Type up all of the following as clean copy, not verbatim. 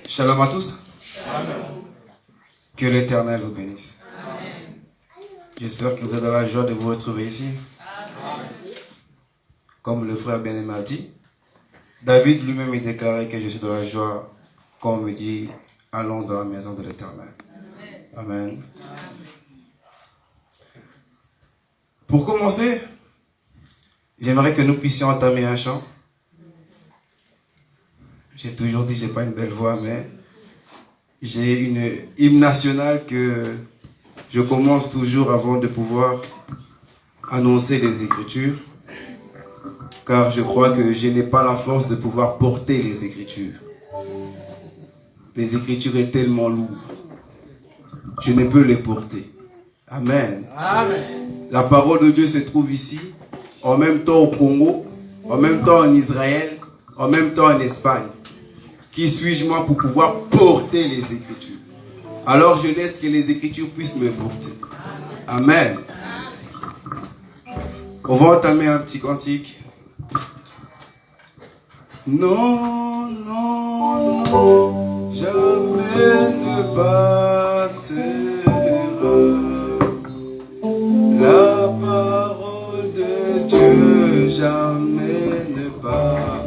Shalom à tous. Amen. Que l'Éternel vous bénisse. J'espère que vous êtes dans la joie de vous retrouver ici. Amen. Comme le frère bien-aimé a dit, David lui-même il déclarait que je suis dans la joie quand on me dit allons dans la maison de l'Éternel. Amen. Amen. Pour commencer, j'aimerais que nous puissions entamer un chant. J'ai toujours dit que je n'ai pas une belle voix, mais j'ai une hymne nationale que je commence toujours avant de pouvoir annoncer les Écritures, car je crois que je n'ai pas la force de pouvoir porter les Écritures. Les Écritures sont tellement lourdes. Je ne peux les porter. Amen. Amen. La parole de Dieu se trouve ici, en même temps au Congo, en même temps en Israël, en même temps en Espagne. Qui suis-je moi pour pouvoir porter les Écritures? Alors je laisse que les Écritures puissent me porter. Amen. On va entamer un petit cantique. Non, non, non, jamais ne passera la parole de Dieu, jamais ne passera.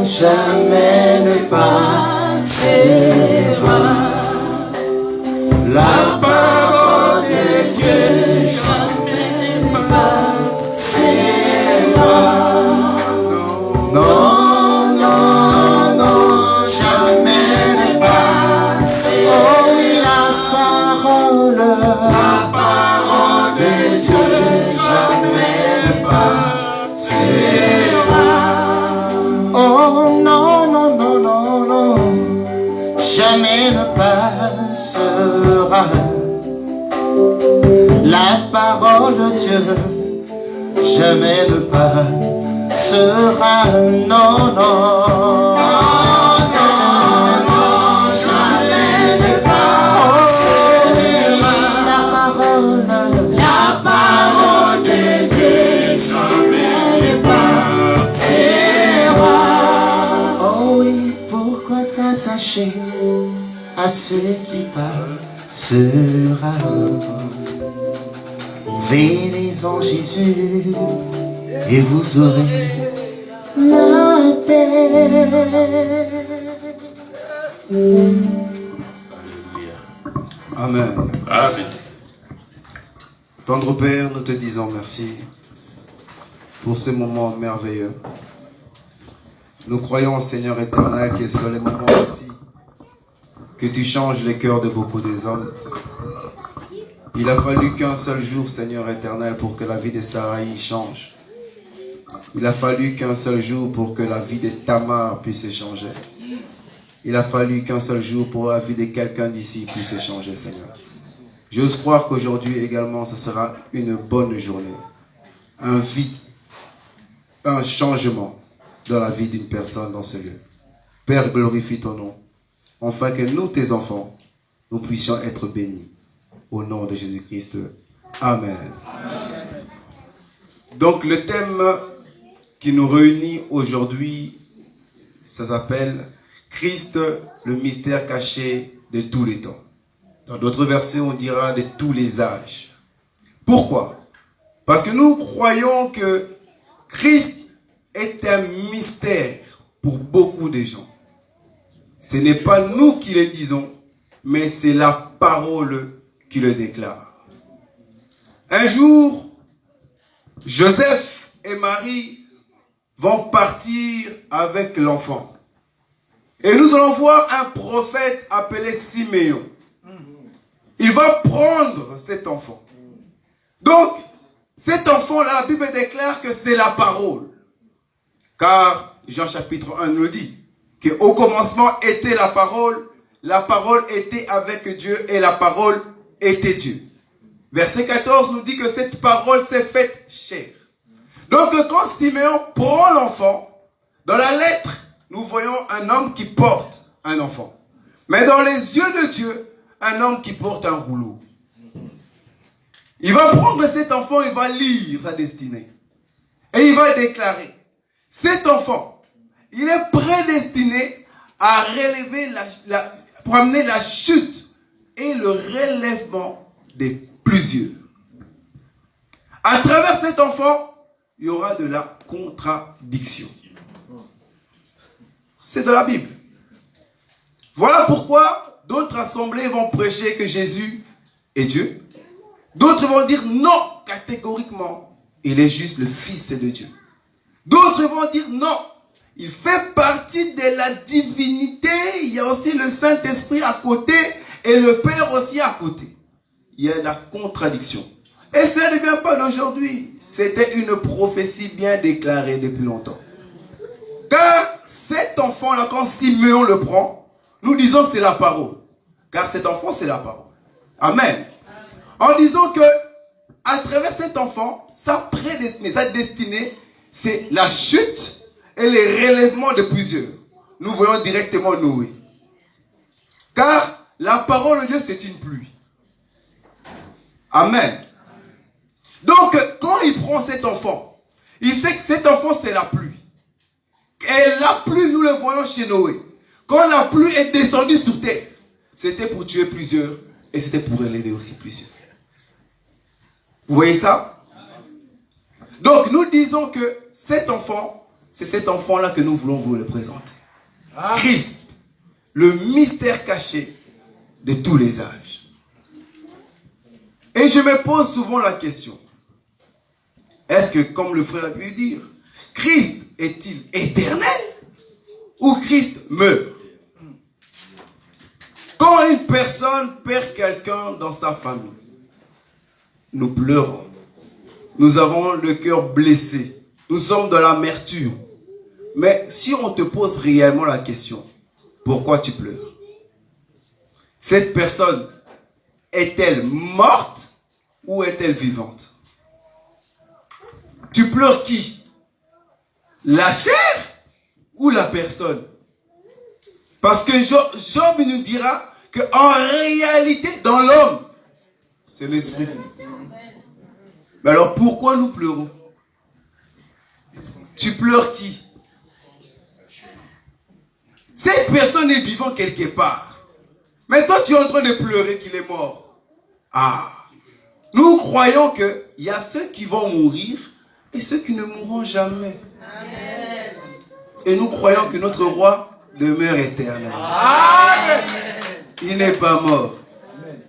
Jamais ne passera la parole de Dieu, jamais ne passera. Non, non, non, jamais ne passera. Oh oui, la parole de Dieu, jamais ne passera. Oh non, non, non, non, non, jamais ne passera. La parole de Dieu, jamais ne passera. Non, non, non, non, jamais ne passera. La parole de Dieu, jamais ne passera. Pourquoi t'attacher à ce qui passera? Venez en Jésus et vous aurez la paix. Amen. Amen. Tendre Père, nous te disons merci pour ce moment merveilleux. Nous croyons, Seigneur éternel, que c'est dans les moments ici que tu changes les cœurs de beaucoup des hommes. Il a fallu qu'un seul jour, Seigneur éternel, pour que la vie de Saraï change. Il a fallu qu'un seul jour pour que la vie de Tamar puisse changer. Il a fallu qu'un seul jour pour la vie de quelqu'un d'ici puisse changer, Seigneur. J'ose croire qu'aujourd'hui également, ce sera une bonne journée. Un changement dans la vie d'une personne dans ce lieu. Père, glorifie ton nom, afin que nous, tes enfants, nous puissions être bénis. Au nom de Jésus-Christ. Amen. Amen. Donc le thème qui nous réunit aujourd'hui, ça s'appelle Christ, le mystère caché de tous les temps. Dans d'autres versets, on dira de tous les âges. Pourquoi? Parce que nous croyons que Christ est un mystère pour beaucoup de gens. Ce n'est pas nous qui le disons, mais c'est la parole qui le déclare. Un jour, Joseph et Marie vont partir avec l'enfant. Et nous allons voir un prophète appelé Siméon. Il va prendre cet enfant. Donc, cet enfant-là, la Bible déclare que c'est la parole. Car Jean chapitre 1 nous dit qu'au commencement était la parole était avec Dieu et la parole était Dieu. Verset 14 nous dit que cette parole s'est faite chair. Donc quand Siméon prend l'enfant, dans la lettre, nous voyons un homme qui porte un enfant. Mais dans les yeux de Dieu, un homme qui porte un rouleau. Il va prendre cet enfant, il va lire sa destinée. Et il va déclarer, cet enfant, il est prédestiné à relever pour amener la chute et le relèvement des plusieurs. À travers cet enfant, il y aura de la contradiction. C'est de la Bible. Voilà pourquoi d'autres assemblées vont prêcher que Jésus est Dieu. D'autres vont dire non, catégoriquement, il est juste le Fils de Dieu. D'autres vont dire non, il fait partie de la divinité, il y a aussi le Saint-Esprit à côté et le Père aussi à côté. Il y a la contradiction. Et cela ne vient pas d'aujourd'hui. C'était une prophétie bien déclarée depuis longtemps. Car cet enfant-là, quand Simeon le prend, nous disons que c'est la parole. Car cet enfant, c'est la parole. Amen. En disant que, à travers cet enfant, sa destinée, c'est la chute et le relèvement de plusieurs. Nous voyons directement Noé. Car la parole de Dieu, c'est une pluie. Amen. Donc, quand il prend cet enfant, il sait que cet enfant, c'est la pluie. Et la pluie, nous le voyons chez Noé. Quand la pluie est descendue sur terre, c'était pour tuer plusieurs et c'était pour élever aussi plusieurs. Vous voyez ça? Donc, nous disons que cet enfant, c'est cet enfant-là que nous voulons vous le présenter. Christ, le mystère caché de tous les âges. Et je me pose souvent la question. Est-ce que, comme le frère a pu dire, Christ est-il éternel ou Christ meurt? Quand une personne perd quelqu'un dans sa famille, nous pleurons. Nous avons le cœur blessé. Nous sommes dans l'amertume. Mais si on te pose réellement la question, pourquoi tu pleures? Cette personne est-elle morte ou est-elle vivante? Tu pleures qui? La chair ou la personne? Parce que Job nous dira qu'en réalité, dans l'homme, c'est l'esprit. Mais alors pourquoi nous pleurons? Tu pleures qui? Cette personne est vivante quelque part. Mais toi, tu es en train de pleurer qu'il est mort. Ah! Nous croyons qu'il y a ceux qui vont mourir et ceux qui ne mourront jamais. Amen. Et nous croyons que notre roi demeure éternel. Amen. Il n'est pas mort. Amen.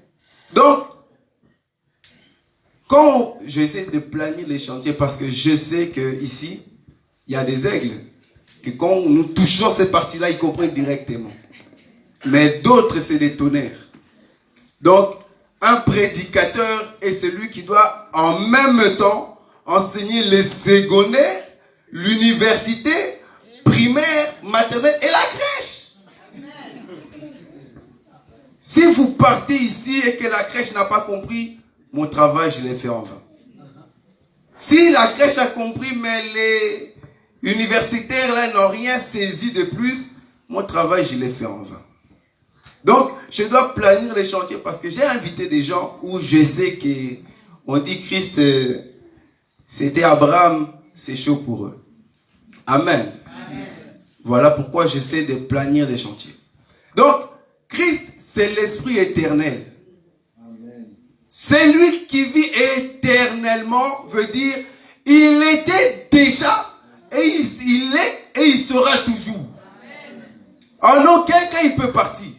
Donc, quand j'essaie de planifier les chantiers, parce que je sais qu'ici, il y a des aigles, que quand nous touchons cette partie-là, ils comprennent directement. Mais d'autres, c'est des tonnerres. Donc, un prédicateur est celui qui doit en même temps enseigner les secondaires, l'université, primaire, maternelle et la crèche. Si vous partez ici et que la crèche n'a pas compris, mon travail, je l'ai fait en vain. Si la crèche a compris, mais les universitaires là n'ont rien saisi de plus, mon travail, je l'ai fait en vain. Donc, je dois planifier les chantiers parce que j'ai invité des gens où je sais qu'on dit Christ, c'était Abraham, c'est chaud pour eux. Amen. Amen. Voilà pourquoi j'essaie de planifier les chantiers. Donc, Christ, c'est l'Esprit éternel. Amen. C'est lui qui vit éternellement, veut dire, il était déjà, et il est, et il sera toujours. Amen. En aucun cas, il peut partir.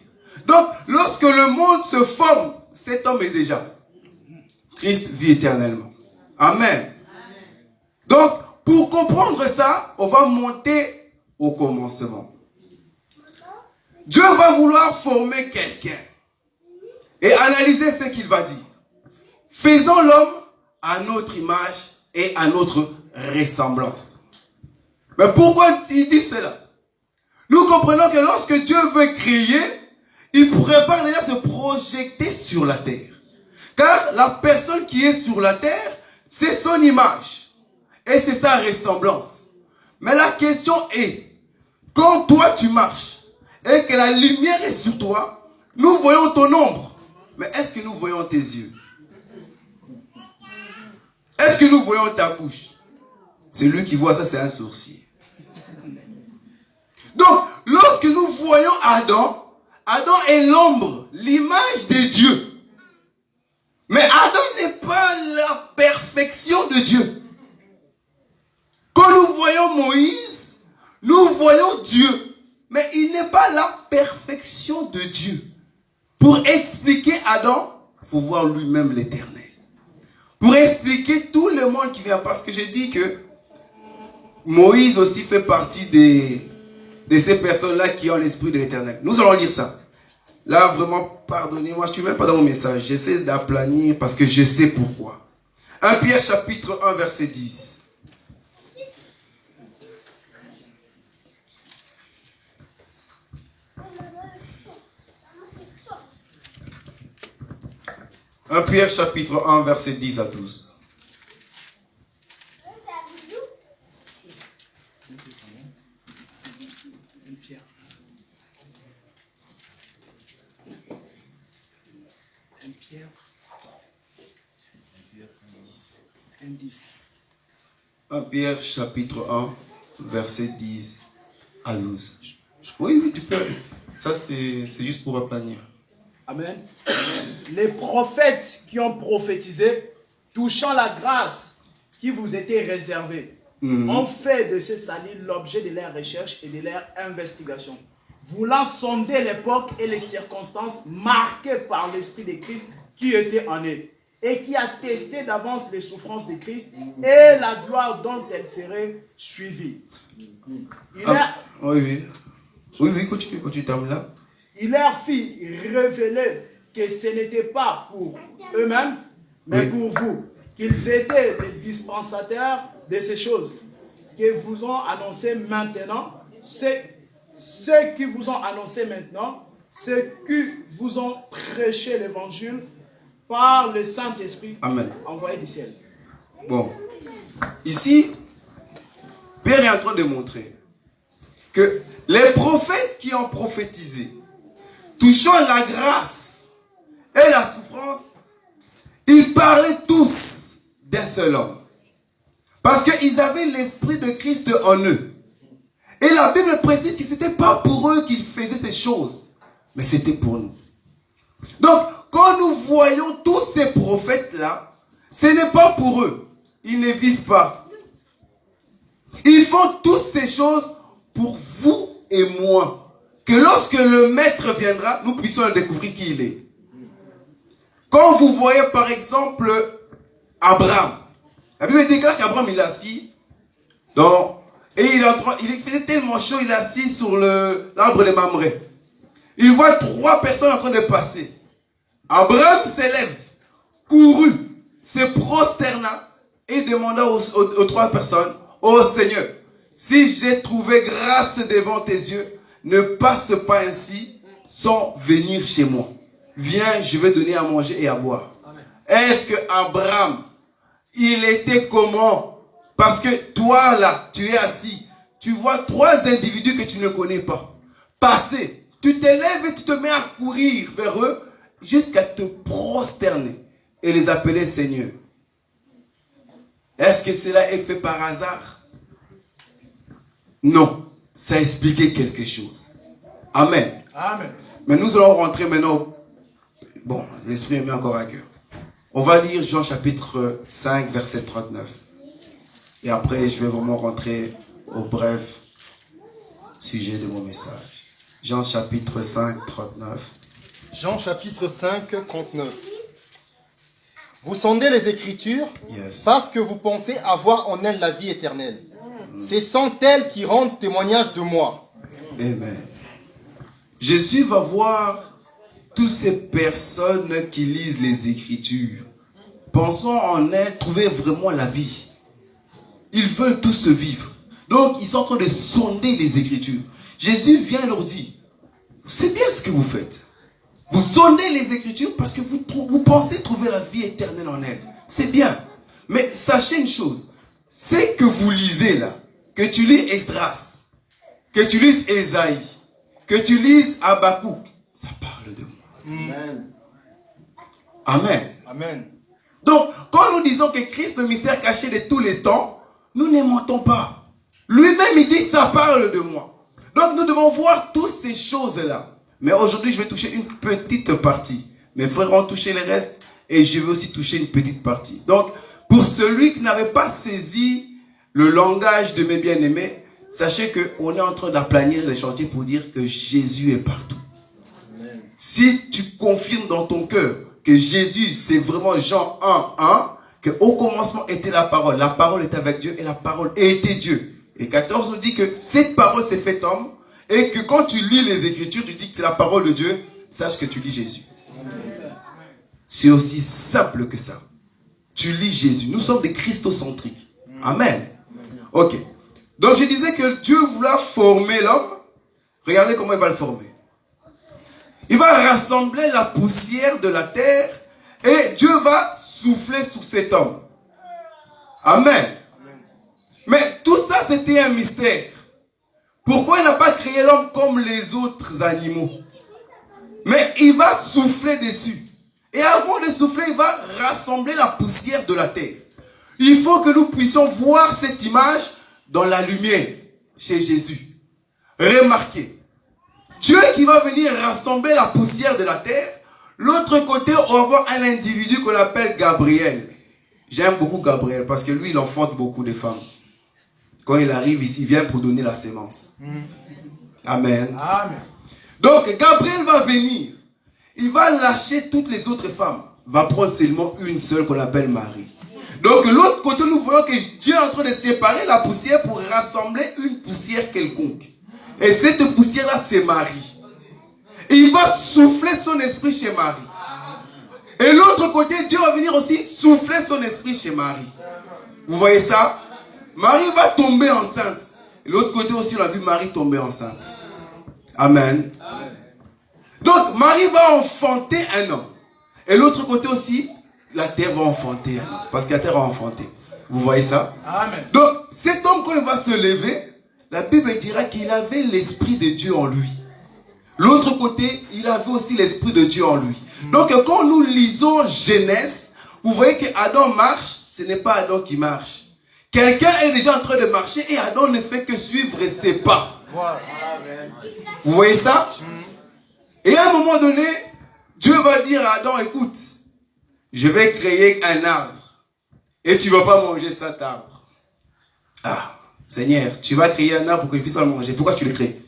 Donc, lorsque le monde se forme, cet homme est déjà. Christ vit éternellement. Amen. Amen. Donc, pour comprendre ça, on va monter au commencement. Dieu va vouloir former quelqu'un et analyser ce qu'il va dire. Faisons l'homme à notre image et à notre ressemblance. Mais pourquoi il dit cela? Nous comprenons que lorsque Dieu veut créer, il prépare déjà se projeter sur la terre. Car la personne qui est sur la terre, c'est son image. Et c'est sa ressemblance. Mais la question est, quand toi tu marches, et que la lumière est sur toi, nous voyons ton ombre. Mais est-ce que nous voyons tes yeux? Est-ce que nous voyons ta bouche? Celui qui voit ça, c'est un sourcier. Donc, lorsque nous voyons Adam, Adam est l'ombre, l'image de Dieu. Mais Adam n'est pas la perfection de Dieu. Quand nous voyons Moïse, nous voyons Dieu. Mais il n'est pas la perfection de Dieu. Pour expliquer Adam, il faut voir lui-même l'Éternel. Pour expliquer tout le monde qui vient. Parce que j'ai dit que Moïse aussi fait partie de ces personnes-là qui ont l'esprit de l'Éternel. Nous allons lire ça. Là, vraiment, pardonnez-moi, je ne suis même pas dans mon message. J'essaie d'aplanir parce que je sais pourquoi. 1 Pierre chapitre 1, verset 10. Un Pierre chapitre 1, verset 10 à 12. Un Pierre chapitre 1, verset 10 à 12. Oui, tu peux. Ça, c'est juste pour aplanir. Amen. Les prophètes qui ont prophétisé, touchant la grâce qui vous était réservée, ont fait de ce salut l'objet de leurs recherches et de leurs investigations. Voulant sonder l'époque et les circonstances marquées par l'Esprit de Christ qui était en eux, et qui a testé d'avance les souffrances de Christ et la gloire dont elles seraient suivies. Oui, continue, termine là. Il leur fit révéler que ce n'était pas pour eux-mêmes, mais pour vous, qu'ils étaient les dispensateurs de ces choses que vous ont annoncé maintenant, ceux qui vous ont annoncé maintenant, ceux qui vous ont prêché l'évangile par le Saint-Esprit envoyé du ciel. Bon, ici, Pierre est en train de montrer que les prophètes qui ont prophétisé, touchant la grâce et la souffrance, ils parlaient tous d'un seul homme. Parce qu'ils avaient l'esprit de Christ en eux. Et la Bible précise que ce n'était pas pour eux qu'ils faisaient ces choses, mais c'était pour nous. Donc, quand nous voyons tous ces prophètes-là, ce n'est pas pour eux. Ils ne vivent pas. Ils font toutes ces choses pour vous et moi. Que lorsque le maître viendra, nous puissions découvrir qui il est. Quand vous voyez par exemple Abraham, la Bible déclare qu'Abraham il est assis et il faisait tellement chaud, il est assis sur l'arbre de Mamré. Il voit 3 personnes en train de passer. Abraham s'élève, courut, se prosterna et demanda aux 3 personnes, ô Seigneur, si j'ai trouvé grâce devant tes yeux, ne passe pas ainsi sans venir chez moi. Viens, je vais donner à manger et à boire. Est-ce que Abraham, il était comment? Parce que toi là, tu es assis, tu vois 3 individus que tu ne connais pas passer. Tu te lèves et tu te mets à courir vers eux jusqu'à te prosterner et les appeler Seigneur. Est-ce que cela est fait par hasard? Non, ça expliquait quelque chose. Amen. Amen. Mais nous allons rentrer maintenant. Bon, l'Esprit est mis encore à cœur. On va lire Jean chapitre 5, verset 39. Et après, je vais vraiment rentrer au bref sujet de mon message. Jean chapitre 5, 39. Jean chapitre 5, 39. Vous sondez les Écritures parce que vous pensez avoir en elles la vie éternelle. Ce sont elles qui rendent témoignage de moi. Amen. Jésus va voir toutes ces personnes qui lisent les Écritures. Pensons en elles, trouver vraiment la vie. Ils veulent tous se vivre. Donc, ils sont en train de sonder les Écritures. Jésus vient leur dire, c'est bien ce que vous faites. Vous sondez les Écritures parce que vous pensez trouver la vie éternelle en elles. C'est bien. Mais sachez une chose, c'est que vous lisez là, que tu lis Esdras, que tu lises Ésaïe, que tu lises Habakkuk, ça parle de moi. Amen. Amen. Amen. Donc, quand nous disons que Christ, le mystère caché de tous les temps, nous ne mentons pas. Lui-même, il dit, ça parle de moi. Donc, nous devons voir toutes ces choses-là. Mais aujourd'hui, je vais toucher une petite partie. Mes frères ont touché le reste et je vais aussi toucher une petite partie. Donc, pour celui qui n'avait pas saisi le langage de mes bien-aimés, sachez qu'on est en train d'aplanir les chantiers pour dire que Jésus est partout. Amen. Si tu confirmes dans ton cœur que Jésus, c'est vraiment Jean 1:1, qu'au commencement était la parole était avec Dieu et la parole était Dieu. Et 14 nous dit que cette parole s'est faite homme et que quand tu lis les Écritures, tu dis que c'est la parole de Dieu, sache que tu lis Jésus. C'est aussi simple que ça. Tu lis Jésus. Nous sommes des christocentriques. Amen. Ok. Donc je disais que Dieu voulait former l'homme. Regardez comment il va le former. Il va rassembler la poussière de la terre et Dieu va souffler sur cet homme. Amen. Mais tout ça, c'était un mystère. Pourquoi il n'a pas créé l'homme comme les autres animaux? Mais il va souffler dessus. Et avant de souffler, il va rassembler la poussière de la terre. Il faut que nous puissions voir cette image dans la lumière, chez Jésus. Remarquez, Dieu qui va venir rassembler la poussière de la terre. L'autre côté, on va voir un individu qu'on appelle Gabriel. J'aime beaucoup Gabriel parce que lui, il enfante beaucoup de femmes. Quand il arrive ici, il vient pour donner la sémence. Amen. Amen. Donc, Gabriel va venir. Il va lâcher toutes les autres femmes. Va prendre seulement une seule qu'on appelle Marie. Donc, de l'autre côté, nous voyons que Dieu est en train de séparer la poussière pour rassembler une poussière quelconque. Et cette poussière-là, c'est Marie. Et il va souffler son esprit chez Marie. Et l'autre côté, Dieu va venir aussi souffler son esprit chez Marie. Vous voyez ça? Marie va tomber enceinte. Et l'autre côté aussi, on a vu Marie tomber enceinte. Amen. Amen. Donc, Marie va enfanter un homme. Et l'autre côté aussi, la terre va enfanter un homme. Parce que la terre va enfanter. Vous voyez ça? Amen. Donc, cet homme, quand il va se lever, la Bible dira qu'il avait l'esprit de Dieu en lui. L'autre côté, il avait aussi l'esprit de Dieu en lui. Donc, quand nous lisons Genèse, vous voyez que Adam marche, ce n'est pas Adam qui marche. Quelqu'un est déjà en train de marcher et Adam ne fait que suivre ses pas. Vous voyez ça? Et à un moment donné, Dieu va dire à Adam, écoute, je vais créer un arbre et tu ne vas pas manger cet arbre. Ah, Seigneur, tu vas créer un arbre pour que je puisse le manger. Pourquoi tu le crées?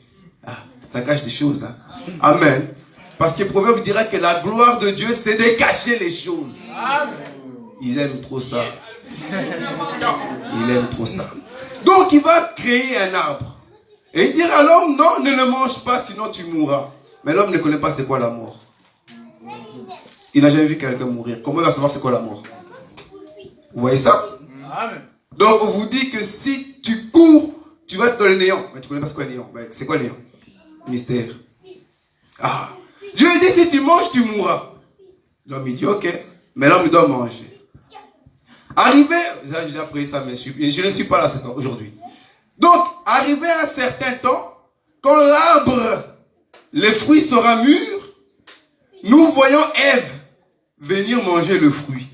Ah, ça cache des choses. Hein? Amen. Parce que le proverbe dira que la gloire de Dieu, c'est de cacher les choses. Amen. Ils aiment trop ça. Il aime trop ça. Donc, il va créer un arbre. Et il dira à l'homme, non, ne le mange pas, sinon tu mourras. Mais l'homme ne connaît pas c'est quoi la mort. Il n'a jamais vu quelqu'un mourir. Comment il va savoir c'est quoi la mort? Vous voyez ça? Amen. Donc, on vous dit que si tu cours, tu vas être dans le néant. Mais tu ne connais pas c'est quoi le néant. C'est quoi le néant? Mystère. Ah. Dieu dit, si tu manges, tu mourras. L'homme, il dit, ok. Mais l'homme, il doit manger. Arrivé, j'ai déjà pris ça, mais je ne suis pas là aujourd'hui. Donc, arrivé à un certain temps, quand l'arbre, les fruits sera mûr, nous voyons Ève venir manger le fruit.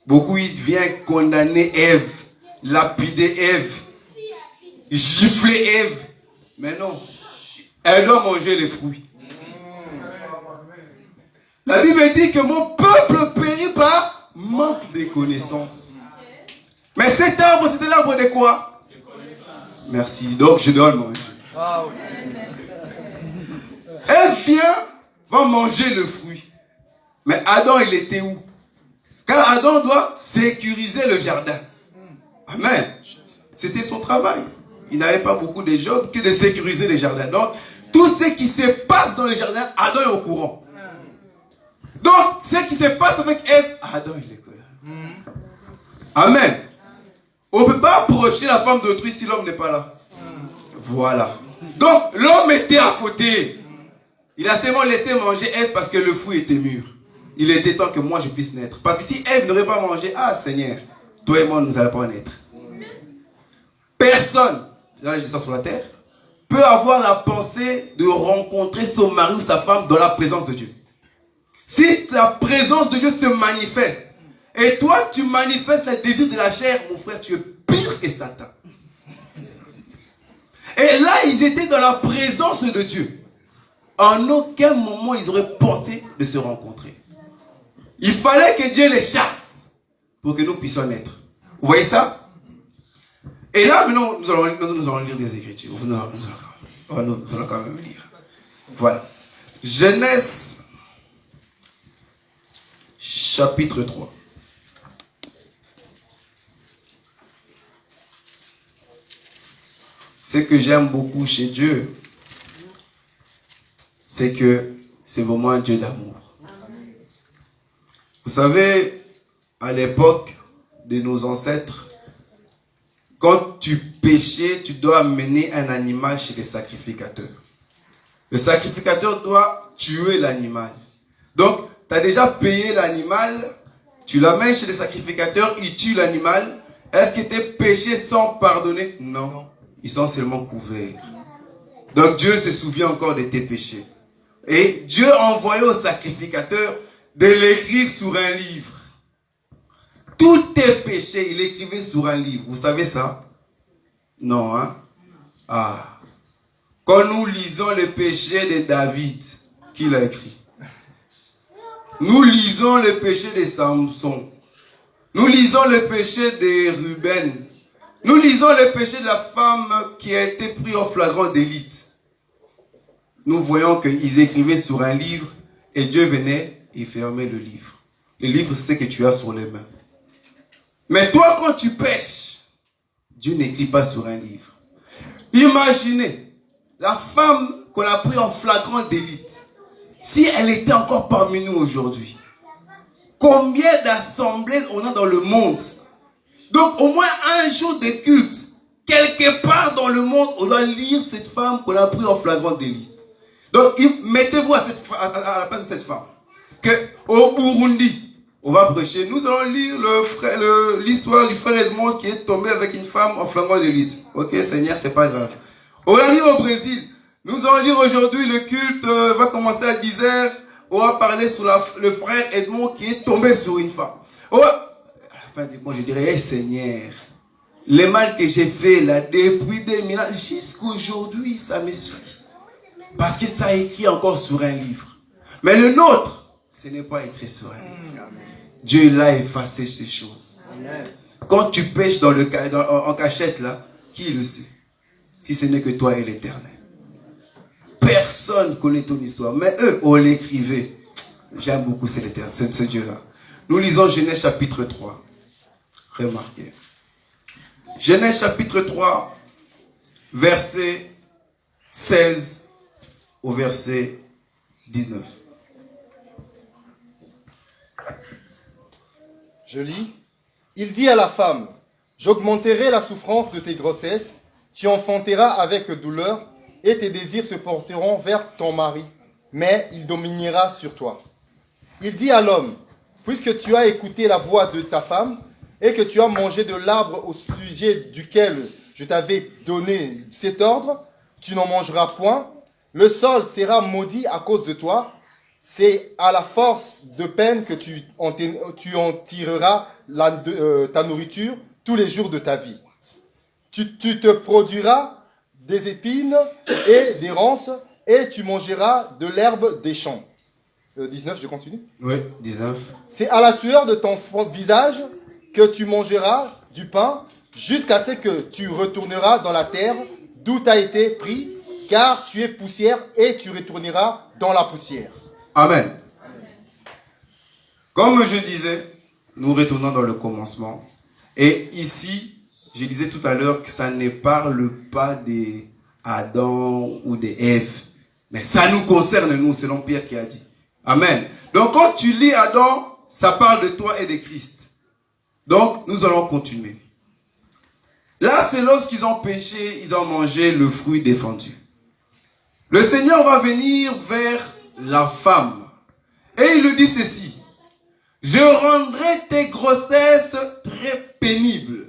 Beaucoup, il viennent condamner Ève, lapider Ève, gifler Ève. Mais non, elle doit manger les fruits. La Bible dit que mon peuple périt par manque de connaissances. Mais cet arbre, c'était l'arbre de quoi? Merci, donc je dois le manger. Elle vient, va manger le fruit. Mais Adam, il était où? Car Adam doit sécuriser le jardin. Amen. C'était son travail. Il n'avait pas beaucoup de jobs que de sécuriser le jardin. Donc, tout ce qui se passe dans le jardin, Adam est au courant. Donc, ce qui se passe avec Ève, Adam, il est au courant. Amen. On ne peut pas approcher la femme d'autrui si l'homme n'est pas là. Voilà. Donc, l'homme était à côté. Il a seulement laissé manger Ève parce que le fruit était mûr. Il était temps que moi je puisse naître. Parce que si Ève n'aurait pas mangé, ah Seigneur, toi et moi nous n'allons pas naître. Personne, là je descends sur la terre, peut avoir la pensée de rencontrer son mari ou sa femme dans la présence de Dieu. Si la présence de Dieu se manifeste, et toi tu manifestes le désir de la chair, mon frère, tu es pire que Satan. Et là, ils étaient dans la présence de Dieu. En aucun moment, ils auraient pensé de se rencontrer. Il fallait que Dieu les chasse pour que nous puissions naître. Vous voyez ça? Et là, maintenant, nous allons lire les Écritures. Nous allons quand même lire. Voilà. Genèse, chapitre 3. Ce que j'aime beaucoup chez Dieu, c'est que c'est vraiment un Dieu d'amour. Vous savez, à l'époque de nos ancêtres, quand tu péchais, tu dois amener un animal chez les sacrificateurs. Le sacrificateur doit tuer l'animal. Donc, tu as déjà payé l'animal, tu l'amènes chez les sacrificateurs, ils tuent l'animal. Est-ce que tes péchés sont pardonnés? Non. Ils sont seulement couverts. Donc, Dieu se souvient encore de tes péchés. Et Dieu a envoyé au sacrificateur de l'écrire sur un livre. Tous tes péchés, il l'écrivait sur un livre. Vous savez ça? Non, hein? Ah. Quand nous lisons les péchés de David, qui l'a écrit? Nous lisons les péchés de Samson. Nous lisons les péchés de Ruben. Nous lisons les péchés de la femme qui a été prise en flagrant délit. Nous voyons qu'ils écrivaient sur un livre et Dieu venait et fermait le livre. Le livre, c'est ce que tu as sur les mains. Mais toi, quand tu pêches, Dieu n'écrit pas sur un livre. Imaginez la femme qu'on a prise en flagrant délit. Si elle était encore parmi nous aujourd'hui, combien d'assemblées on a dans le monde? Donc, au moins un jour de culte, quelque part dans le monde, on doit lire cette femme qu'on a prise en flagrant délit. Donc, mettez-vous à la place de cette femme. Au Burundi, on va prêcher. Nous allons lire l'histoire du frère Edmond qui est tombé avec une femme en flagrant délit. Ok, Seigneur, c'est pas grave. On arrive au Brésil. Nous allons lire aujourd'hui le culte va commencer à 10h. On va parler sur le frère Edmond qui est tombé sur une femme. À la fin du compte, je dirais, Seigneur, le mal que j'ai fait là depuis 2000 ans jusqu'aujourd'hui, ça me suit. Parce que ça est écrit encore sur un livre. Mais le nôtre, ce n'est pas écrit sur un livre. Dieu l'a effacé ces choses. Quand tu pêches en cachette là, qui le sait? Si ce n'est que toi et l'Éternel. Personne ne connaît ton histoire. Mais eux, on l'écrivait. J'aime beaucoup ce Dieu-là. Nous lisons Genèse chapitre 3. Remarquez. Genèse chapitre 3, verset 16 au verset 19. Je lis. Il dit à la femme, j'augmenterai la souffrance de tes grossesses, tu enfanteras avec douleur, et tes désirs se porteront vers ton mari, mais il dominera sur toi. Il dit à l'homme, puisque tu as écouté la voix de ta femme, et que tu as mangé de l'arbre au sujet duquel je t'avais donné cet ordre, tu n'en mangeras point, le sol sera maudit à cause de toi, c'est à la force de peine que tu en tireras ta nourriture tous les jours de ta vie. Tu te produiras des épines et des ronces, et tu mangeras de l'herbe des champs. 19, je continue? Oui, 19. C'est à la sueur de ton visage que tu mangeras du pain, jusqu'à ce que tu retourneras dans la terre d'où tu as été pris, car tu es poussière et tu retourneras dans la poussière. Amen. Comme je disais, nous retournons dans le commencement. Et ici, je disais tout à l'heure que ça ne parle pas d'Adam ou d'Ève, mais ça nous concerne, nous, selon Pierre qui a dit. Amen. Donc, quand tu lis Adam, ça parle de toi et de Christ. Donc, nous allons continuer. Là, c'est lorsqu'ils ont péché, ils ont mangé le fruit défendu. Le Seigneur va venir vers la femme. Et il lui dit ceci. Je rendrai tes grossesses très pénibles.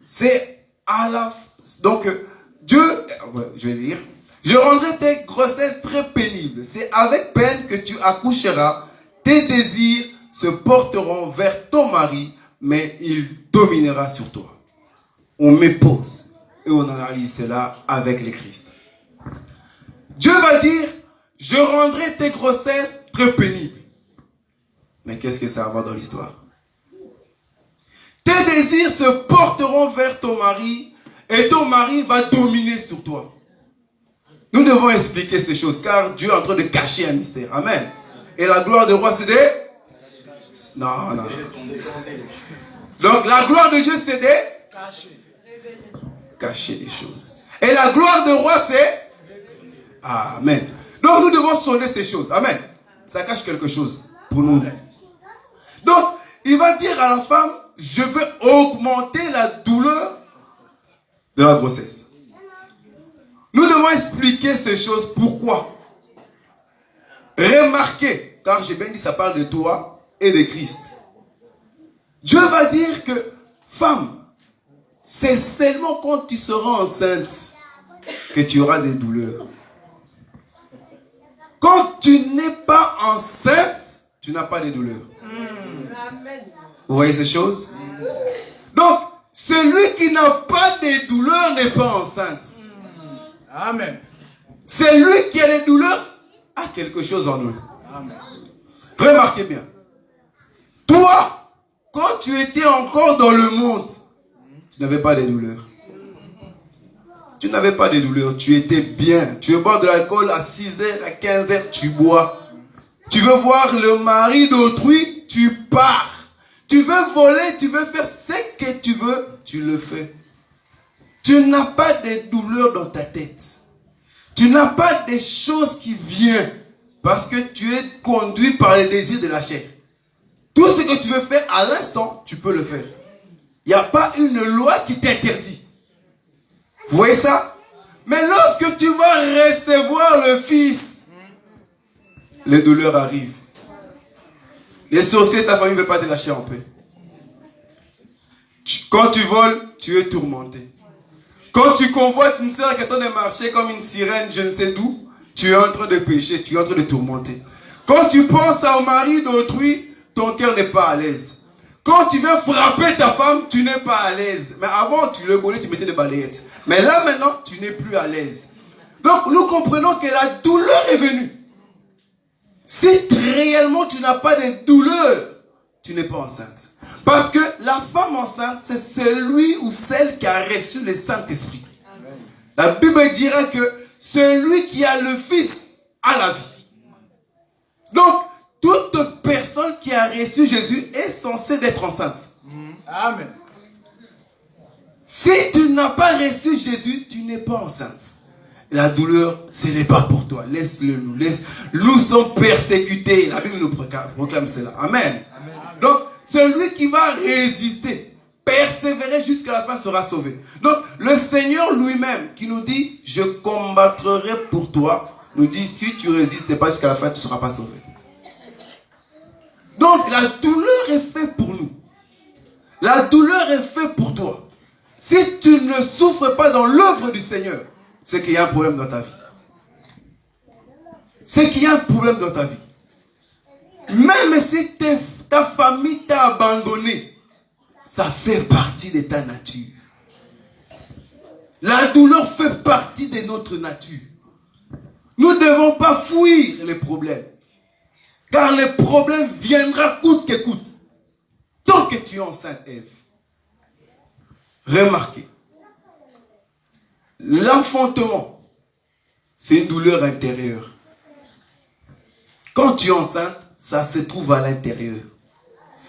C'est à la... Donc, Dieu... Je vais lire. Je rendrai tes grossesses très pénibles. C'est avec peine que tu accoucheras. Tes désirs se porteront vers ton mari, mais il dominera sur toi. on met pause et on analyse cela avec le Christ. Dieu va dire, je rendrai tes grossesses très pénibles. Mais qu'est-ce que ça va avoir dans l'histoire? Tes désirs se porteront vers ton mari et ton mari va dominer sur toi. Nous devons expliquer ces choses car Dieu est en train de cacher un mystère. Amen. Et la gloire de roi, c'est des... Non. Donc la gloire de Dieu, c'est des... Cacher des choses. Et la gloire de roi, c'est... Amen. Donc nous devons sonner ces choses. Amen. Ça cache quelque chose pour nous. Donc, il va dire à la femme, je vais augmenter la douleur de la grossesse. Nous devons expliquer ces choses. Pourquoi? Remarquez, car j'ai bien dit, ça parle de toi et de Christ. Dieu va dire que, femme, c'est seulement quand tu seras enceinte que tu auras des douleurs. Quand tu n'es pas enceinte, tu n'as pas de douleurs. Vous voyez ces choses? Donc, celui qui n'a pas de douleurs n'est pas enceinte. Amen. Celui qui a des douleurs a quelque chose en lui. Amen. Remarquez bien. Toi, quand tu étais encore dans le monde, tu n'avais pas de douleurs. Tu n'avais pas de douleurs. Tu étais bien. Tu veux boire de l'alcool à 6h, à 15h, tu bois. Tu veux voir le mari d'autrui, tu pars. Tu veux voler, tu veux faire ce que tu veux, tu le fais. Tu n'as pas de douleurs dans ta tête. Tu n'as pas des choses qui viennent parce que tu es conduit par les désirs de la chair. Tout ce que tu veux faire à l'instant, tu peux le faire. Il n'y a pas une loi qui t'interdit. Vous voyez ça? Mais lorsque tu vas recevoir le Fils, les douleurs arrivent. Les sorciers, ta famille ne veut pas te lâcher en paix. Quand tu voles, tu es tourmenté. Quand tu convoites une sœur qui est en train de marcher comme une sirène, je ne sais d'où, tu es en train de pécher, tu es en train de tourmenter. Quand tu penses au mari d'autrui, ton cœur n'est pas à l'aise. Quand tu viens frapper ta femme, tu n'es pas à l'aise. Mais avant, tu le connais, tu mettais des balayettes. Mais là maintenant, tu n'es plus à l'aise. Donc nous comprenons que la douleur est venue. Si réellement tu n'as pas de douleur, tu n'es pas enceinte. Parce que la femme enceinte, c'est celui ou celle qui a reçu le Saint-Esprit. La Bible dira que celui qui a le Fils a la vie. Donc, toute personne qui a reçu Jésus est censée être enceinte. Amen. Si tu n'as pas reçu Jésus, tu n'es pas enceinte. La douleur, ce n'est pas pour toi. Laisse-le nous. Nous sommes persécutés. La Bible nous proclame cela. Amen. Donc, celui qui va résister, persévérer jusqu'à la fin sera sauvé. Donc, le Seigneur lui-même qui nous dit, je combattrai pour toi, nous dit, si tu ne résistes pas jusqu'à la fin, tu ne seras pas sauvé. Donc, la douleur est faite pour nous. La douleur est faite pour toi. Si tu ne souffres pas dans l'œuvre du Seigneur, c'est qu'il y a un problème dans ta vie. C'est qu'il y a un problème dans ta vie. Même si ta famille t'a abandonné, ça fait partie de ta nature. La douleur fait partie de notre nature. Nous ne devons pas fuir les problèmes. Car les problèmes viendront coûte que coûte. Tant que tu es enceinte, Ève. Remarquez. L'enfantement, c'est une douleur intérieure. Quand tu es enceinte, ça se trouve à l'intérieur.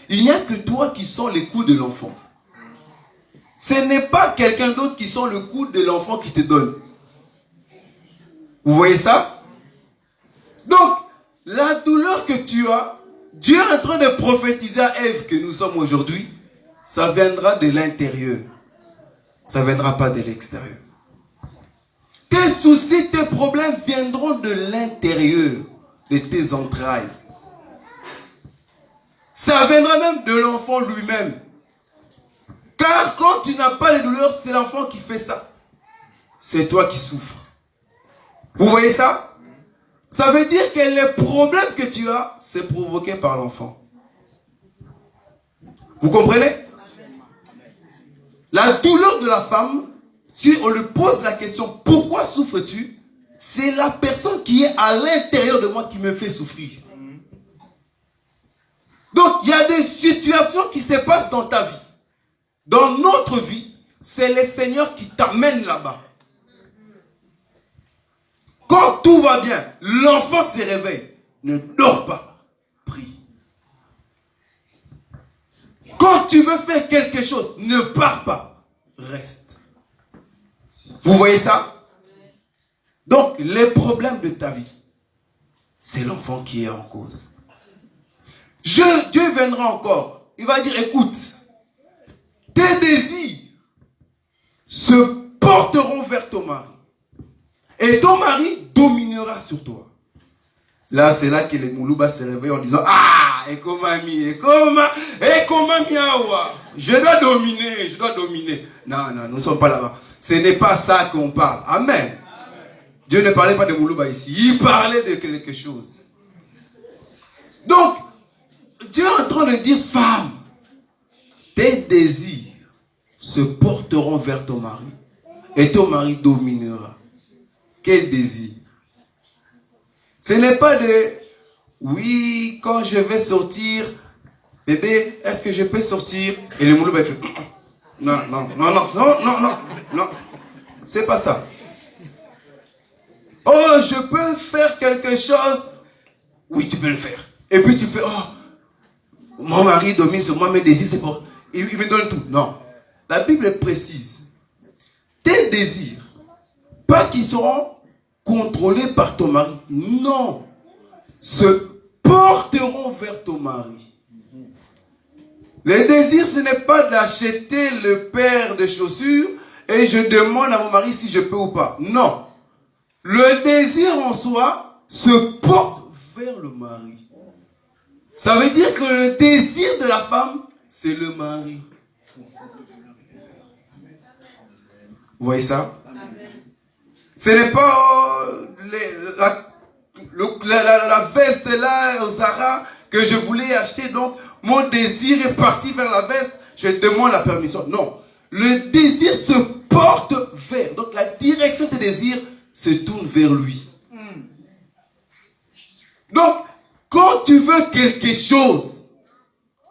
Il n'y a que toi qui sens les coups de l'enfant. Ce n'est pas quelqu'un d'autre qui sent le coup de l'enfant qui te donne. Vous voyez ça? Donc, la douleur que tu as, Dieu est en train de prophétiser à Ève que nous sommes aujourd'hui, ça viendra de l'intérieur. Ça ne viendra pas de l'extérieur. Tes soucis, tes problèmes viendront de l'intérieur, de tes entrailles. Ça viendra même de l'enfant lui-même. Car quand tu n'as pas de douleur, c'est l'enfant qui fait ça. C'est toi qui souffres. Vous voyez ça? Ça veut dire que les problèmes que tu as, c'est provoqué par l'enfant. Vous comprenez? La douleur de la femme, si on lui pose la question, pourquoi souffres-tu? C'est la personne qui est à l'intérieur de moi qui me fait souffrir. Donc, il y a des situations qui se passent dans ta vie. Dans notre vie, c'est le Seigneur qui t'amène là-bas. Quand tout va bien, l'enfant se réveille. Ne dors pas. Prie. Quand tu veux faire quelque chose, ne pars pas. Reste. Vous voyez ça? Donc, les problèmes de ta vie, c'est l'enfant qui est en cause. Dieu viendra encore. Il va dire, écoute, tes désirs se porteront vers ton mari. Et ton mari dominera sur toi. Là, c'est là que les Moulouba se réveillent en disant, ah, et comment je dois dominer. Non, nous ne sommes pas là-bas. Ce n'est pas ça qu'on parle. Amen. Dieu ne parlait pas de Moulouba ici. Il parlait de quelque chose. Donc, Dieu est en train de dire, femme, tes désirs se porteront vers ton mari. Et ton mari dominera. Quel désir? Ce n'est pas de, oui, quand je vais sortir, bébé, est-ce que je peux sortir? Et le Moulouba fait, non. C'est pas ça. Oh, je peux faire quelque chose. Oui, tu peux le faire. Et puis tu fais, oh, mon mari domine sur moi, mes désirs, c'est pour... Il me donne tout. Non. La Bible est précise. Tes désirs, pas qu'ils seront contrôlés par ton mari. Non. Se porteront vers ton mari. Le désir, ce n'est pas d'acheter le paire de chaussures et je demande à mon mari si je peux ou pas. Non. Le désir en soi se porte vers le mari. Ça veut dire que le désir de la femme, c'est le mari. Vous voyez ça? Ce n'est pas la veste là au Zara que je voulais acheter. Donc, mon désir est parti vers la veste. Je demande la permission. Non. Le désir se porte vers. Donc, la direction de désir se tourne vers lui. Donc, quand tu veux quelque chose,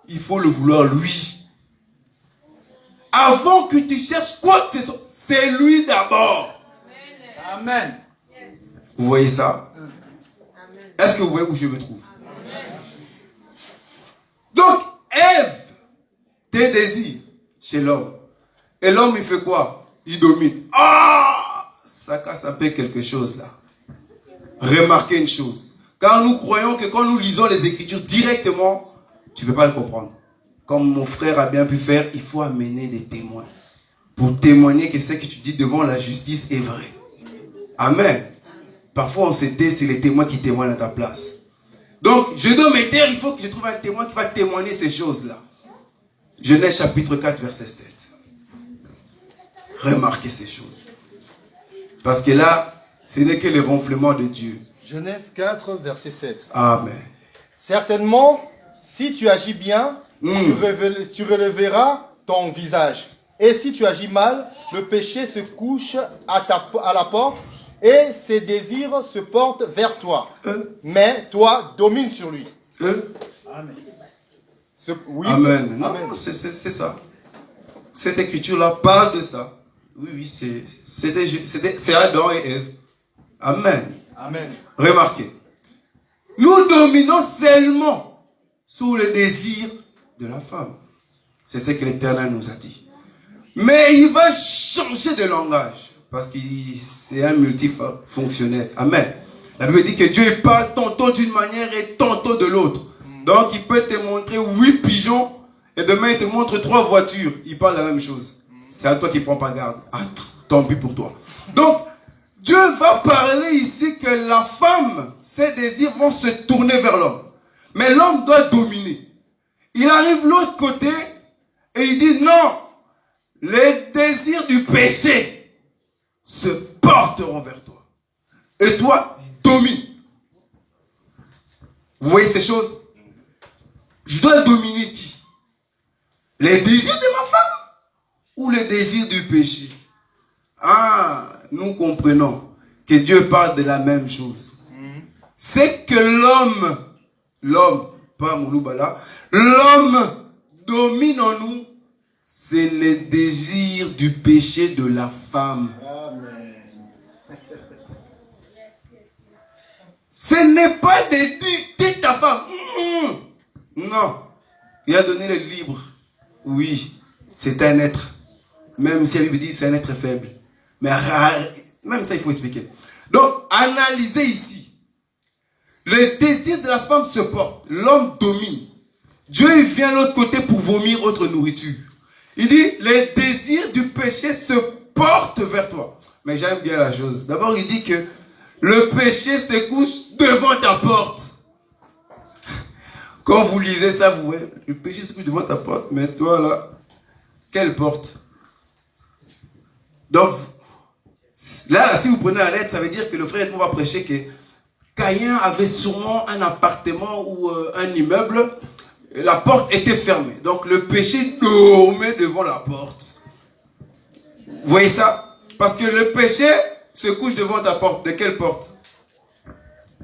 il faut le vouloir lui. Avant que tu cherches quoi que ce soit, c'est lui d'abord. Amen. Vous voyez ça? Est-ce que vous voyez où je me trouve? Donc, Ève, tes désirs chez l'homme. Et l'homme, il fait quoi? Il domine. Ah! Ça casse un peu quelque chose là. Remarquez une chose. Car nous croyons que quand nous lisons les Écritures directement, tu ne peux pas le comprendre. Comme mon frère a bien pu faire, il faut amener des témoins. Pour témoigner que ce que tu dis devant la justice est vrai. Amen. Parfois on se tait, c'est les témoins qui témoignent à ta place. Donc, je dois me taire, il faut que je trouve un témoin qui va témoigner ces choses-là. Genèse chapitre 4, verset 7. Remarquez ces choses. Parce que là, ce n'est que le ronflement de Dieu. Genèse 4, verset 7. Amen. Certainement, si tu agis bien, tu releveras ton visage. Et si tu agis mal, le péché se couche à la porte et ses désirs se portent vers toi. Mais toi, domine sur lui. Amen. Oui. Amen. Non, Amen. c'est ça. Cette écriture-là parle de ça. Oui, c'est Adam et Ève. Amen. Amen. Remarquez. Nous dominons seulement sur le désir de la femme. C'est ce que l'Éternel nous a dit. Mais il va changer de langage. Parce que c'est un multifonctionnel. Amen. La Bible dit que Dieu parle tantôt d'une manière et tantôt de l'autre. Donc il peut te montrer 8 pigeons et demain il te montre 3 voitures. Il parle la même chose. C'est à toi qui ne prends pas garde. Ah, tant pis pour toi. Donc, Dieu va parler ici que la femme, ses désirs vont se tourner vers l'homme. Mais l'homme doit dominer. Il arrive de l'autre côté et il dit non. Les désirs du péché se porteront vers toi. Et toi, domine. Vous voyez ces choses? Je dois dominer qui? Les désirs de ma femme ou le désir du péché. Ah, nous comprenons que Dieu parle de la même chose. C'est que l'homme, pas Mouloubala, l'homme domine en nous, c'est le désir du péché de la femme. Amen. Ce n'est pas de dicter ta femme. Non. Il a donné le libre. Oui, c'est un être. Même si la Bible dit que c'est un être faible. Mais même ça, il faut expliquer. Donc, analysez ici. Le désir de la femme se porte. L'homme domine. Dieu il vient de l'autre côté pour vomir autre nourriture. Il dit, le désir du péché se porte vers toi. Mais j'aime bien la chose. D'abord, il dit que le péché se couche devant ta porte. Quand vous lisez ça, vous voyez, le péché se couche devant ta porte. Mais toi, là, quelle porte? Donc, là, si vous prenez la lettre, ça veut dire que le frère Edmond va prêcher que Caïn avait sûrement un appartement ou un immeuble. La porte était fermée. Donc, le péché dormait devant la porte. Vous voyez ça? Parce que le péché se couche devant ta porte. De quelle porte?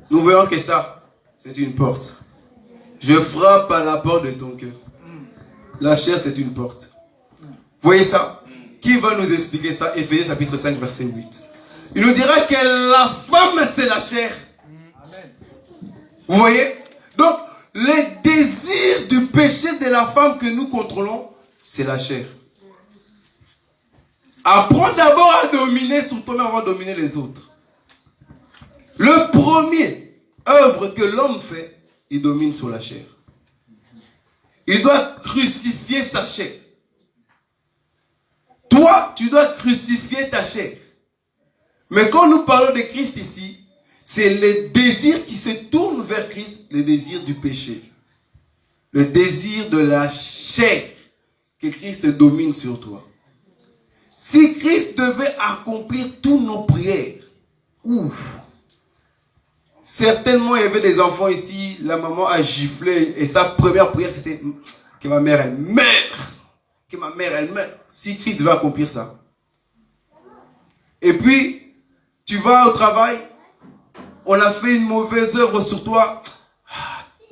Nous voyons que ça, c'est une porte. Je frappe à la porte de ton cœur. La chair, c'est une porte. Vous voyez ça? Qui va nous expliquer ça? Éphésiens chapitre 5, verset 8. Il nous dira que la femme, c'est la chair. Vous voyez? Donc, le désir du péché de la femme que nous contrôlons, c'est la chair. Apprends d'abord à dominer sur toi-même avant de dominer les autres. Le premier œuvre que l'homme fait, il domine sur la chair. Il doit crucifier sa chair. Toi, tu dois crucifier ta chair. Mais quand nous parlons de Christ ici, c'est le désir qui se tourne vers Christ, le désir du péché. Le désir de la chair que Christ domine sur toi. Si Christ devait accomplir toutes nos prières, certainement il y avait des enfants ici, la maman a giflé et sa première prière c'était que ma mère elle meure. Que ma mère elle meure. Si Christ devait accomplir ça. Et puis, tu vas au travail, on a fait une mauvaise œuvre sur toi.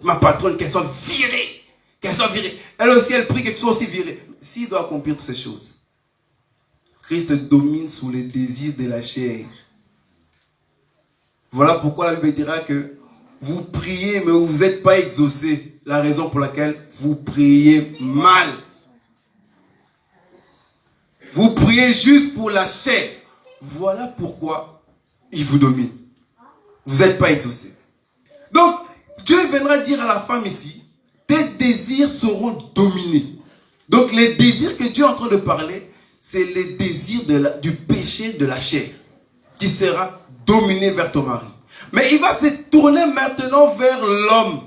Ma patronne, qu'elle soit virée. Qu'elle soit virée. Elle aussi, elle prie que tu sois aussi viré. S'il doit accomplir toutes ces choses, Christ domine sous les désirs de la chair. Voilà pourquoi la Bible dira que vous priez, mais vous n'êtes pas exaucés. La raison pour laquelle vous priez mal. Vous priez juste pour la chair. Voilà pourquoi il vous domine. Vous n'êtes pas exaucés. Donc, Dieu viendra dire à la femme ici, tes désirs seront dominés. Donc, les désirs que Dieu est en train de parler, c'est les désirs du péché de la chair qui sera dominé vers ton mari. Mais il va se tourner maintenant vers l'homme.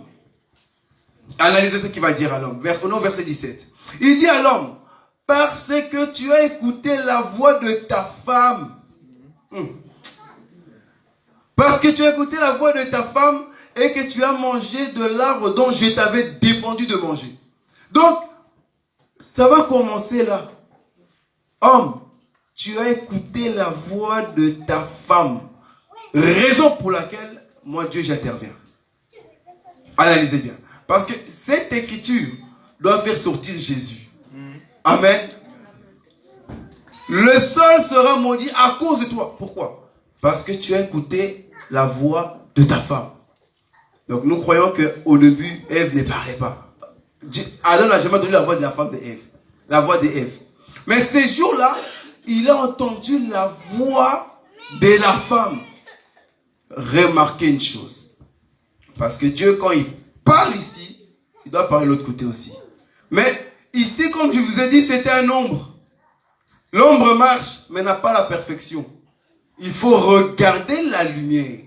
Analysez ce qu'il va dire à l'homme. Verset 17. Il dit à l'homme, parce que tu as écouté la voix de ta femme. Parce que tu as écouté la voix de ta femme et que tu as mangé de l'arbre dont je t'avais défendu de manger. Donc, ça va commencer là. Homme, tu as écouté la voix de ta femme. Raison pour laquelle, moi Dieu, j'interviens. Analysez bien. Parce que cette écriture doit faire sortir Jésus. Amen. Le sol sera maudit à cause de toi. Pourquoi? Parce que tu as écouté la voix de ta femme. Donc nous croyons qu'au début, Ève ne parlait pas. Adam n'a jamais donné la voix de la femme d'Ève. La voix d'Ève. Mais ces jours-là, il a entendu la voix de la femme. Remarquez une chose. Parce que Dieu, quand il parle ici, il doit parler de l'autre côté aussi. Mais ici, comme je vous ai dit, c'était un ombre. L'ombre marche, mais n'a pas la perfection. Il faut regarder la lumière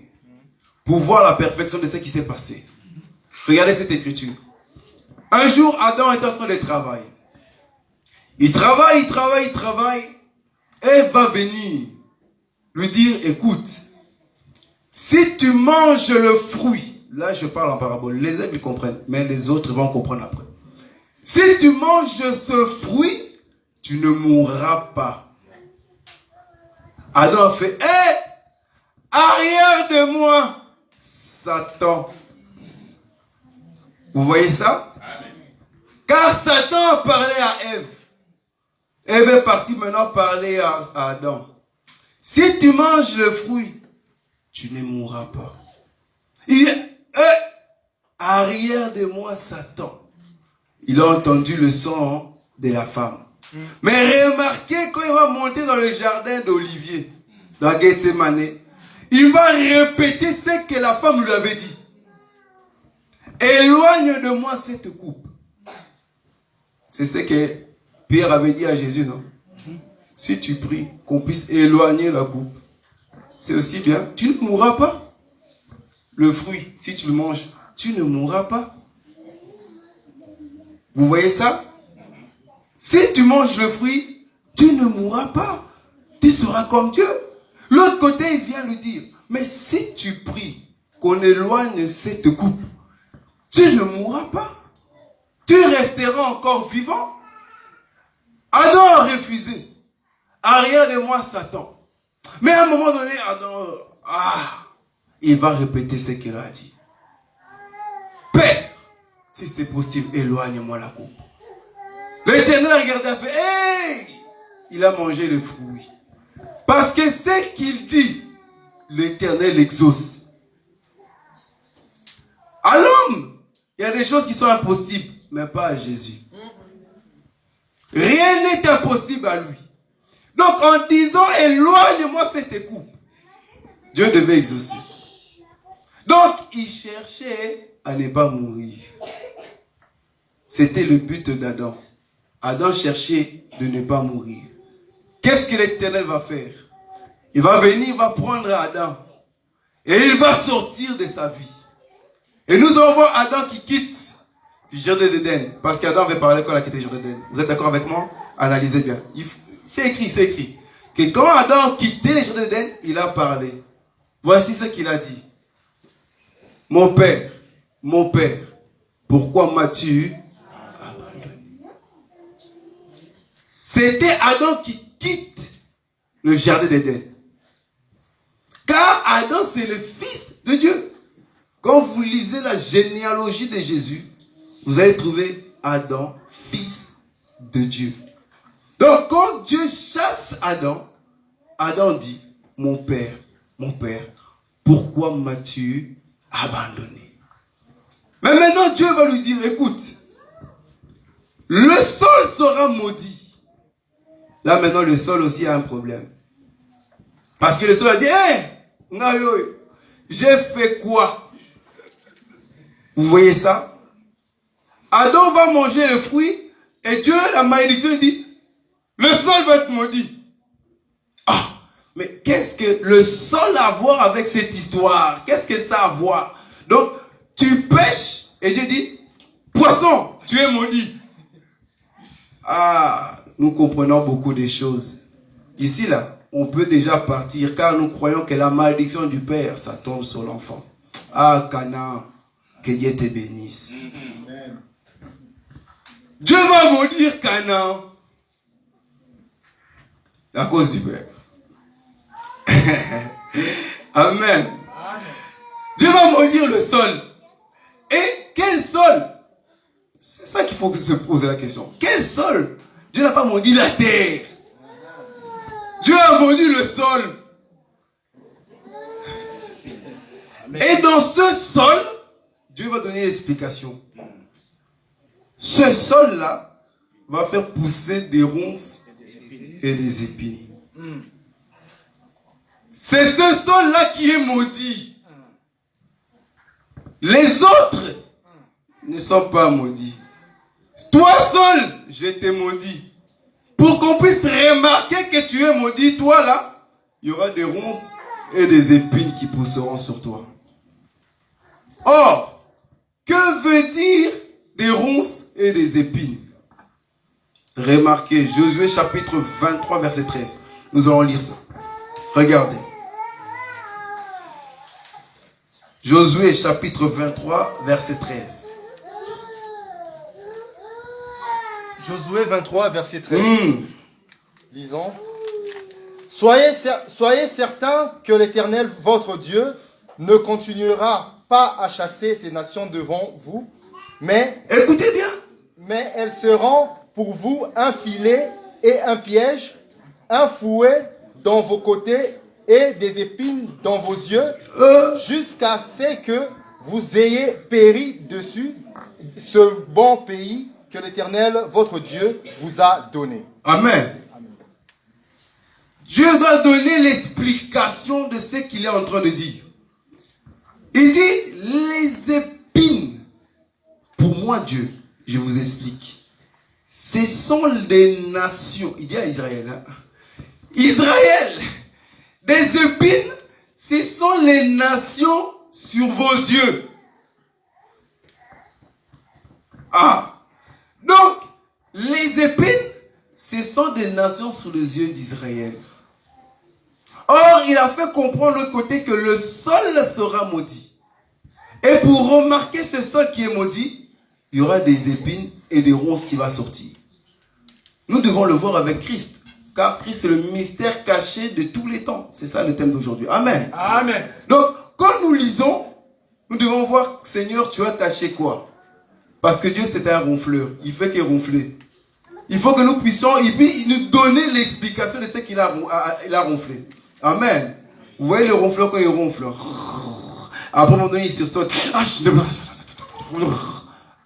pour voir la perfection de ce qui s'est passé. Regardez cette écriture. Un jour, Adam est en train de travailler. Il travaille. Elle va venir lui dire, écoute, si tu manges le fruit, là je parle en parabole, les aigles comprennent, mais les autres vont comprendre après. Si tu manges ce fruit, tu ne mourras pas. Adam a fait, hé, arrière de moi, Satan. Vous voyez ça? Amen. Car Satan a parlé à Ève. Ève est partie maintenant parler à Adam. Si tu manges le fruit, tu ne mourras pas. Arrière de moi, Satan. Il a entendu le son de la femme. Mais remarquez, quand il va monter dans le jardin d'Olivier, dans Gethsemane, il va répéter ce que la femme lui avait dit. Éloigne de moi cette coupe. C'est ce que Pierre avait dit à Jésus, non? Si tu pries, qu'on puisse éloigner la coupe. C'est aussi bien. Tu ne mourras pas. Le fruit, si tu le manges, tu ne mourras pas. Vous voyez ça? Si tu manges le fruit, tu ne mourras pas. Tu seras comme Dieu. L'autre côté, il vient lui dire, mais si tu pries qu'on éloigne cette coupe, tu ne mourras pas. Tu resteras encore vivant. Adam a refusé. Arrière de moi, Satan. Mais à un moment donné, Adam, il va répéter ce qu'il a dit. Père, si c'est possible, éloigne-moi la coupe. L'Éternel a regardé et fait, hey! Il a mangé le fruit. Parce que ce qu'il dit, l'Éternel exauce. À l'homme, il y a des choses qui sont impossibles, mais pas à Jésus. Rien n'est impossible à lui. Donc en disant, éloigne-moi cette coupe, Dieu devait exaucer. Donc il cherchait à ne pas mourir. C'était le but d'Adam. Adam cherchait de ne pas mourir. Qu'est-ce que l'Éternel va faire? Il va venir, il va prendre Adam. Et il va sortir de sa vie. Et nous allons voir Adam qui quitte du jardin d'Éden. Parce qu'Adam avait parlé quand il a quitté le jardin d'Éden. Vous êtes d'accord avec moi? Analysez bien. C'est écrit. Que quand Adam quittait le jardin d'Éden, il a parlé. Voici ce qu'il a dit. Mon père, pourquoi m'as-tu abandonné? C'était Adam qui quitte le jardin d'Éden. Car Adam, c'est le fils de Dieu. Quand vous lisez la généalogie de Jésus, vous allez trouver Adam, fils de Dieu. Donc, quand Dieu chasse Adam, Adam dit, mon père, pourquoi m'as-tu abandonné? Mais maintenant, Dieu va lui dire, écoute, le sol sera maudit. Là, maintenant, le sol aussi a un problème. Parce que le sol a dit, j'ai fait quoi? Vous voyez ça? Adam va manger le fruit et Dieu, la malédiction, il dit, le sol va être maudit. Mais qu'est-ce que le sol a à voir avec cette histoire? Qu'est-ce que ça a à voir? Donc, tu pêches et Dieu dit, poisson, tu es maudit. Nous comprenons beaucoup de choses. Ici, là, on peut déjà partir car nous croyons que la malédiction du Père, ça tombe sur l'enfant. Canaan, que Dieu te bénisse. Dieu va maudire Canaan à cause du Père. Amen. Dieu va maudire le sol. Et quel sol? C'est ça qu'il faut se poser la question. Quel sol? Dieu n'a pas maudit la terre. Dieu a maudit le sol. Et dans ce sol, Dieu va donner l'explication. Ce sol-là va faire pousser des ronces et des épines. C'est ce sol-là qui est maudit. Les autres ne sont pas maudits. Toi seul, je t'ai maudit. Pour qu'on puisse remarquer que tu es maudit, toi là, il y aura des ronces et des épines qui pousseront sur toi. Or, que veut dire des ronces et des épines? Remarquez, Josué chapitre 23, verset 13. Nous allons lire ça. Regardez. Josué chapitre 23, verset 13. Josué 23, verset 13. Lisons. Soyez certains que l'Éternel, votre Dieu, ne continuera pas à chasser ces nations devant vous, mais, écoutez bien, mais elles seront pour vous un filet et un piège, un fouet dans vos côtés et des épines dans vos yeux, jusqu'à ce que vous ayez péri dessus ce bon pays que l'Éternel, votre Dieu, vous a donné. Amen. Dieu doit donner l'explication de ce qu'il est en train de dire. Il dit, les épines, pour moi Dieu, je vous explique, ce sont des nations, il dit à Israël, hein? Israël, des épines, ce sont les nations sur vos yeux. Ah, donc, les épines, ce sont des nations sous les yeux d'Israël. Or, il a fait comprendre de l'autre côté que le sol sera maudit. Et pour remarquer ce sol qui est maudit, il y aura des épines et des ronces qui vont sortir. Nous devons le voir avec Christ. Car Christ est le mystère caché de tous les temps. C'est ça le thème d'aujourd'hui. Amen. Amen. Donc, quand nous lisons, nous devons voir, Seigneur, tu as caché quoi? Parce que Dieu, c'est un ronfleur. Il fait qu'il ronfler. Il faut que nous puissions, et puis, il nous donner l'explication de ce qu'il a ronflé. Amen. Vous voyez le ronfleur quand il ronfle. Après, à un moment donné, il sursaute.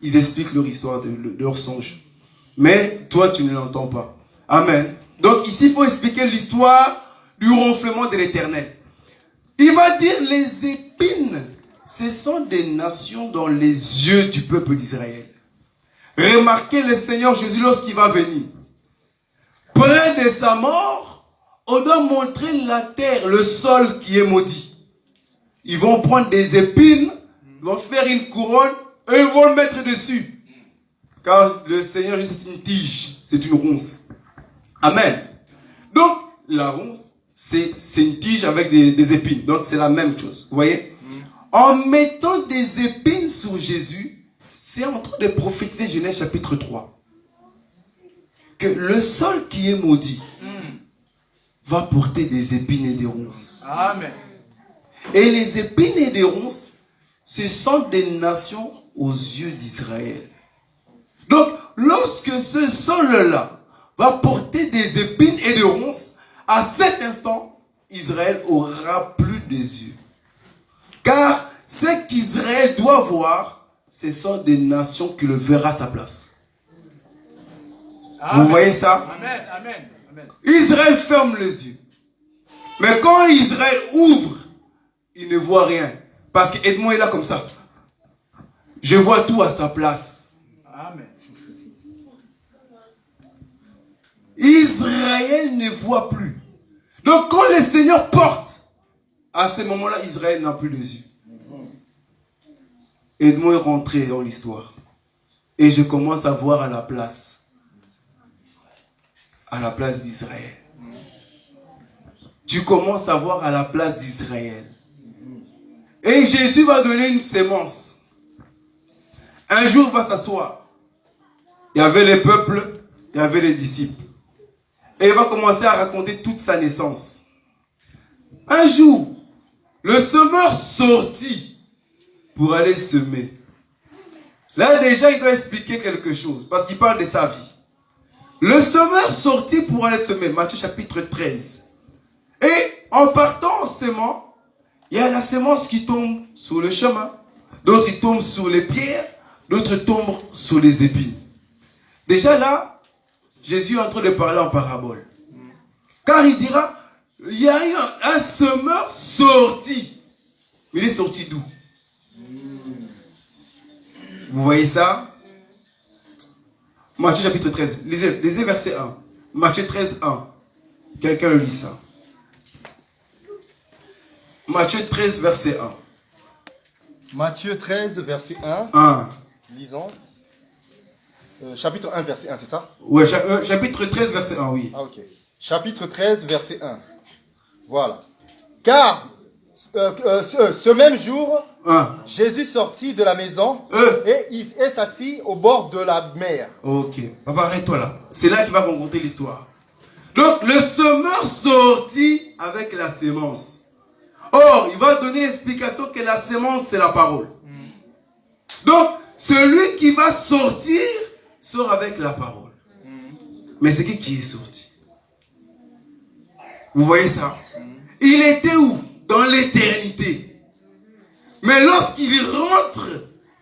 Ils expliquent leur histoire, leur songe. Mais toi, tu ne l'entends pas. Amen. Donc ici, il faut expliquer l'histoire du ronflement de l'Éternel. Il va dire, les épines, ce sont des nations dans les yeux du peuple d'Israël. Remarquez le Seigneur Jésus lorsqu'il va venir. Près de sa mort, on doit montrer la terre, le sol qui est maudit. Ils vont prendre des épines, ils vont faire une couronne et ils vont le mettre dessus. Car le Seigneur Jésus, c'est une tige, c'est une ronce. Amen. Donc, la ronce, c'est une tige avec des épines. Donc, c'est la même chose. Vous voyez? En mettant des épines sur Jésus, c'est en train de prophétiser Genèse chapitre 3. Que le sol qui est maudit va porter des épines et des ronces. Amen. Et les épines et des ronces, ce sont des nations aux yeux d'Israël. Donc, lorsque ce sol-là va porter des épines et des ronces, à cet instant, Israël aura plus des yeux. Car ce qu'Israël doit voir, ce sont des nations qui le verront à sa place. Amen. Vous voyez ça? Amen. Amen. Amen. Israël ferme les yeux. Mais quand Israël ouvre, il ne voit rien. Parce que Edmond est là comme ça. Je vois tout à sa place. Amen. Israël ne voit plus. Donc quand le Seigneur porte, à ce moment-là, Israël n'a plus les yeux. Edmond est rentré dans l'histoire. Et je commence à voir à la place. À la place d'Israël. Tu commences à voir à la place d'Israël. Et Jésus va donner une sémence. Un jour, il va s'asseoir. Il y avait les peuples, il y avait les disciples. Et il va commencer à raconter toute sa naissance. Un jour, le semeur sortit pour aller semer. Là déjà, il doit expliquer quelque chose, parce qu'il parle de sa vie. Le semeur sortit pour aller semer, Matthieu chapitre 13. Et en partant en semant, il y a la sémence qui tombe sur le chemin. D'autres ils tombent sur les pierres, d'autres tombent sur les épines. Déjà là, Jésus est en train de parler en parabole. Car il dira, il y a eu un semeur sorti. Mais il est sorti d'où? Vous voyez ça? Matthieu chapitre 13. Lisez verset 1. Matthieu 13, 1. Quelqu'un le lit ça. Matthieu 13, verset 1. Matthieu 13, verset 1. 1. Lisons. Chapitre 1, verset 1, c'est ça? Ouais, chapitre 13, verset 1, oui. Ah, ok. Chapitre 13, verset 1. Voilà. Car ce même jour, Jésus sortit de la maison et il s'assit au bord de la mer. Ok. Papa, arrête-toi là. C'est là qu'il va rencontrer l'histoire. Donc le semeur sortit avec la sémence. Or, il va donner l'explication que la sémence, c'est la parole. Donc, celui qui va sortir, sort avec la parole. Mais c'est qui est sorti? Vous voyez ça? Il était où? Dans l'éternité. Mais lorsqu'il rentre,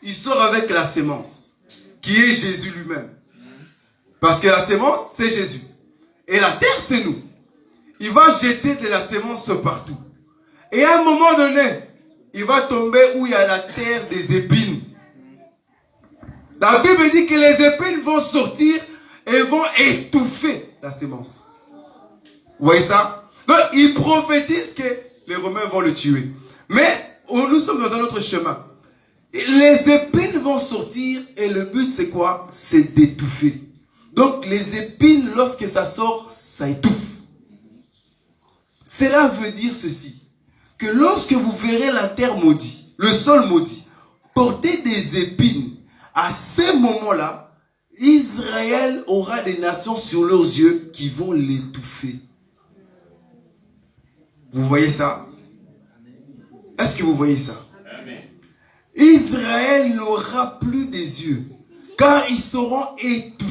il sort avec la sémence, qui est Jésus lui-même. Parce que la sémence, c'est Jésus. Et la terre, c'est nous. Il va jeter de la sémence partout. Et à un moment donné, il va tomber où il y a la terre des épines. La Bible dit que les épines vont sortir et vont étouffer la sémence. Vous voyez ça? Donc, il prophétise que les Romains vont le tuer. Mais nous sommes dans un autre chemin. Les épines vont sortir et le but c'est quoi? C'est d'étouffer. Donc les épines, lorsque ça sort, ça étouffe. Cela veut dire ceci, que lorsque vous verrez la terre maudite, le sol maudit, porter des épines, à ce moment-là, Israël aura des nations sur leurs yeux qui vont l'étouffer. Vous voyez ça? Est-ce que vous voyez ça? Israël n'aura plus des yeux, car ils seront étouffés.